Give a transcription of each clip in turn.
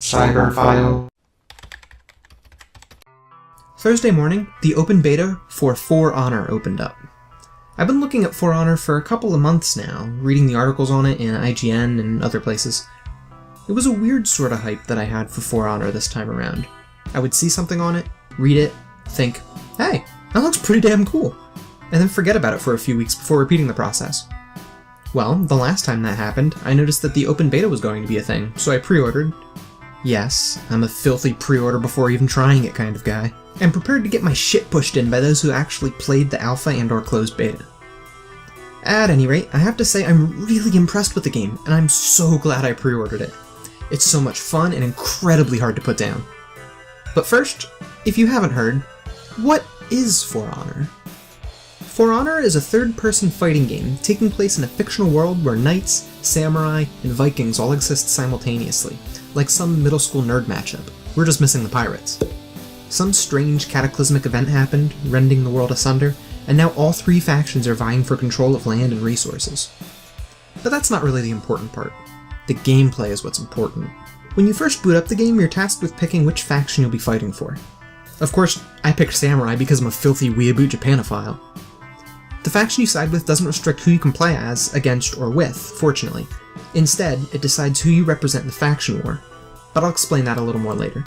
Cyberphile. Thursday morning, the open beta for For Honor opened up. I've been looking at For Honor for a couple of months now, reading the articles on it in IGN and other places. It was a weird sort of hype that I had for Honor this time around. I would see something on it, read it, think, hey, that looks pretty damn cool, and then forget about it for a few weeks before repeating the process. Well, the last time that happened, I noticed that the open beta was going to be a thing, so I pre-ordered. Yes, I'm a filthy pre-order before even trying it kind of guy, and prepared to get my shit pushed in by those who actually played the alpha and/or closed beta. At any rate, I have to say I'm really impressed with the game, and I'm so glad I pre-ordered it. It's so much fun and incredibly hard to put down. But first, if you haven't heard, what is For Honor? For Honor is a third-person fighting game taking place in a fictional world where knights, samurai, and Vikings all exist simultaneously, like some middle school nerd matchup. We're just missing the pirates. Some strange cataclysmic event happened, rending the world asunder, and now all three factions are vying for control of land and resources. But that's not really the important part. The gameplay is what's important. When you first boot up the game, you're tasked with picking which faction you'll be fighting for. Of course, I picked Samurai because I'm a filthy weeaboo Japanophile. The faction you side with doesn't restrict who you can play as, against, or with, fortunately. Instead, it decides who you represent in the faction war, but I'll explain that a little more later.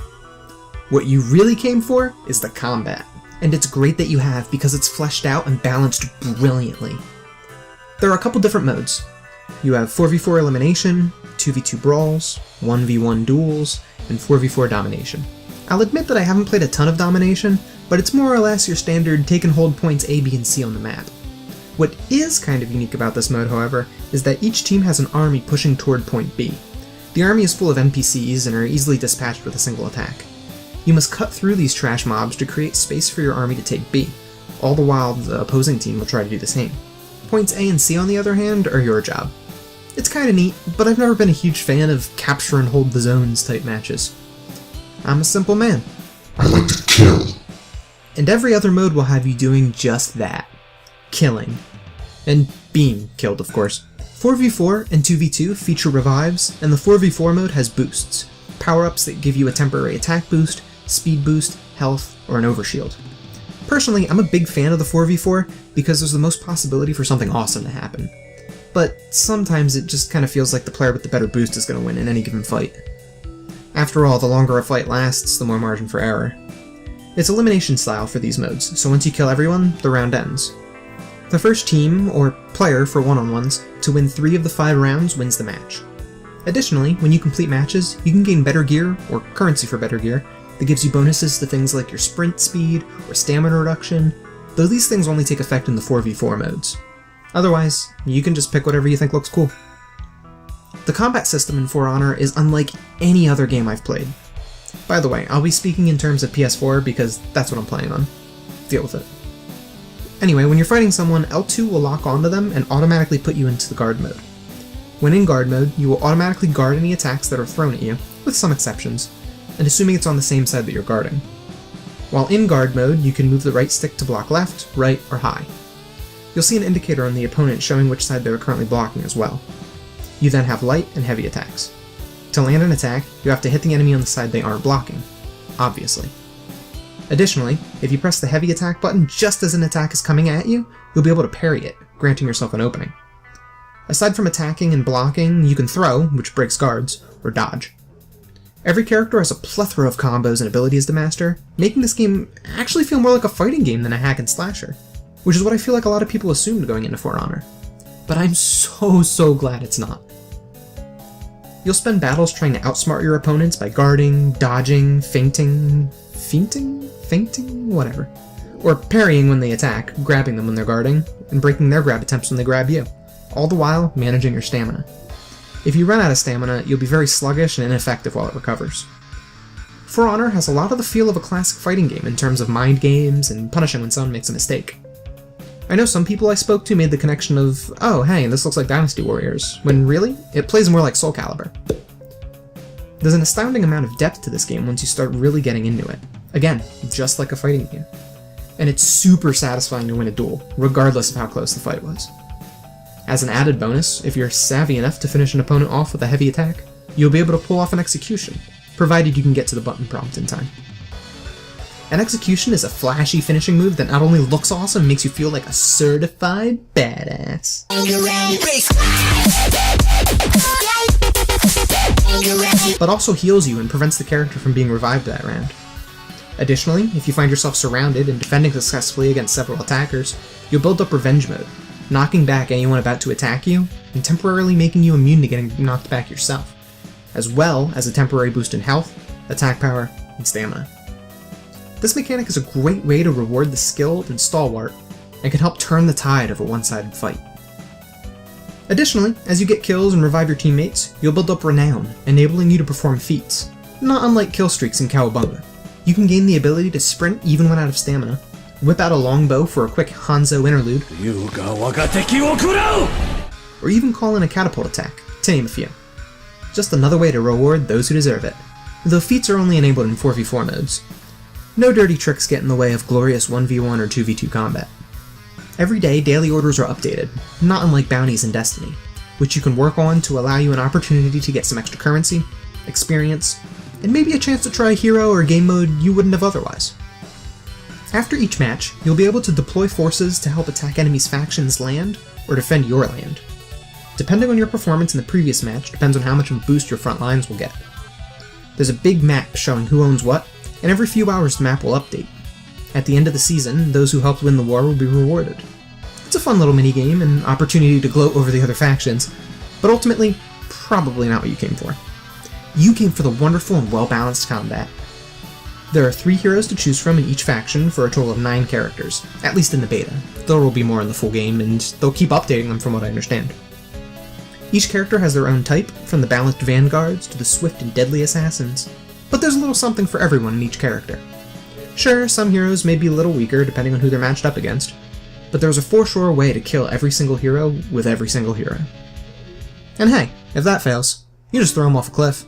What you really came for is the combat, and it's great that you have because it's fleshed out and balanced brilliantly. There are a couple different modes. You have 4v4 elimination, 2v2 brawls, 1v1 duels, and 4v4 domination. I'll admit that I haven't played a ton of domination, but it's more or less your standard take and hold points A, B, and C on the map. What is kind of unique about this mode, however, is that each team has an army pushing toward point B. The army is full of NPCs and are easily dispatched with a single attack. You must cut through these trash mobs to create space for your army to take B, all the while the opposing team will try to do the same. Points A and C, on the other hand, are your job. It's kinda neat, but I've never been a huge fan of capture and hold the zones type matches. I'm a simple man. I like to kill. And every other mode will have you doing just that. Killing. And being killed, of course. 4v4 and 2v2 feature revives, and the 4v4 mode has boosts. Power-ups that give you a temporary attack boost, speed boost, health, or an overshield. Personally, I'm a big fan of the 4v4 because there's the most possibility for something awesome to happen. But sometimes it just kind of feels like the player with the better boost is going to win in any given fight. After all, the longer a fight lasts, the more margin for error. It's elimination style for these modes, so once you kill everyone, the round ends. The first team, or player for one-on-ones, to win 3 of the 5 rounds wins the match. Additionally, when you complete matches, you can gain better gear, or currency for better gear, that gives you bonuses to things like your sprint speed, or stamina reduction, though these things only take effect in the 4v4 modes. Otherwise, you can just pick whatever you think looks cool. The combat system in For Honor is unlike any other game I've played. By the way, I'll be speaking in terms of PS4 because that's what I'm playing on. Deal with it. Anyway, when you're fighting someone, L2 will lock onto them and automatically put you into the guard mode. When in guard mode, you will automatically guard any attacks that are thrown at you, with some exceptions, and assuming it's on the same side that you're guarding. While in guard mode, you can move the right stick to block left, right, or high. You'll see an indicator on the opponent showing which side they're currently blocking as well. You then have light and heavy attacks. To land an attack, you have to hit the enemy on the side they aren't blocking, obviously. Additionally, if you press the heavy attack button just as an attack is coming at you, you'll be able to parry it, granting yourself an opening. Aside from attacking and blocking, you can throw, which breaks guards, or dodge. Every character has a plethora of combos and abilities to master, making this game actually feel more like a fighting game than a hack and slasher, which is what I feel like a lot of people assumed going into For Honor. But I'm so glad it's not. You'll spend battles trying to outsmart your opponents by guarding, dodging, feinting, whatever. Or parrying when they attack, grabbing them when they're guarding, and breaking their grab attempts when they grab you, all the while managing your stamina. If you run out of stamina, you'll be very sluggish and ineffective while it recovers. For Honor has a lot of the feel of a classic fighting game in terms of mind games and punishing when someone makes a mistake. I know some people I spoke to made the connection of, oh hey, this looks like Dynasty Warriors, when really, it plays more like Soul Calibur. There's an astounding amount of depth to this game once you start really getting into it. Again, just like a fighting game. And it's super satisfying to win a duel, regardless of how close the fight was. As an added bonus, if you're savvy enough to finish an opponent off with a heavy attack, you'll be able to pull off an execution, provided you can get to the button prompt in time. An execution is a flashy finishing move that not only looks awesome, makes you feel like a certified badass, but also heals you and prevents the character from being revived that round. Additionally, if you find yourself surrounded and defending successfully against several attackers, you'll build up revenge mode, knocking back anyone about to attack you, and temporarily making you immune to getting knocked back yourself, as well as a temporary boost in health, attack power, and stamina. This mechanic is a great way to reward the skilled and stalwart, and can help turn the tide of a one-sided fight. Additionally, as you get kills and revive your teammates, you'll build up renown, enabling you to perform feats. Not unlike kill streaks in Cowabunga. You can gain the ability to sprint even when out of stamina, whip out a longbow for a quick Hanzo interlude, or even call in a catapult attack, to name a few. Just another way to reward those who deserve it. Though feats are only enabled in 4v4 modes. No dirty tricks get in the way of glorious 1v1 or 2v2 combat. Every day, daily orders are updated, not unlike bounties in Destiny, which you can work on to allow you an opportunity to get some extra currency, experience, and maybe a chance to try a hero or game mode you wouldn't have otherwise. After each match, you'll be able to deploy forces to help attack enemies' factions' land, or defend your land. Depending on your performance in the previous match depends on how much of a boost your front lines will get. There's a big map showing who owns what, and every few hours the map will update. At the end of the season, those who helped win the war will be rewarded. It's a fun little minigame and opportunity to gloat over the other factions, but ultimately, probably not what you came for. You came for the wonderful and well-balanced combat. There are 3 heroes to choose from in each faction for a total of 9 characters, at least in the beta. There will be more in the full game, and they'll keep updating them from what I understand. Each character has their own type, from the balanced vanguards to the swift and deadly assassins, but there's a little something for everyone in each character. Sure, some heroes may be a little weaker depending on who they're matched up against, but there's a for sure way to kill every single hero with every single hero. And hey, if that fails, you just throw them off a cliff.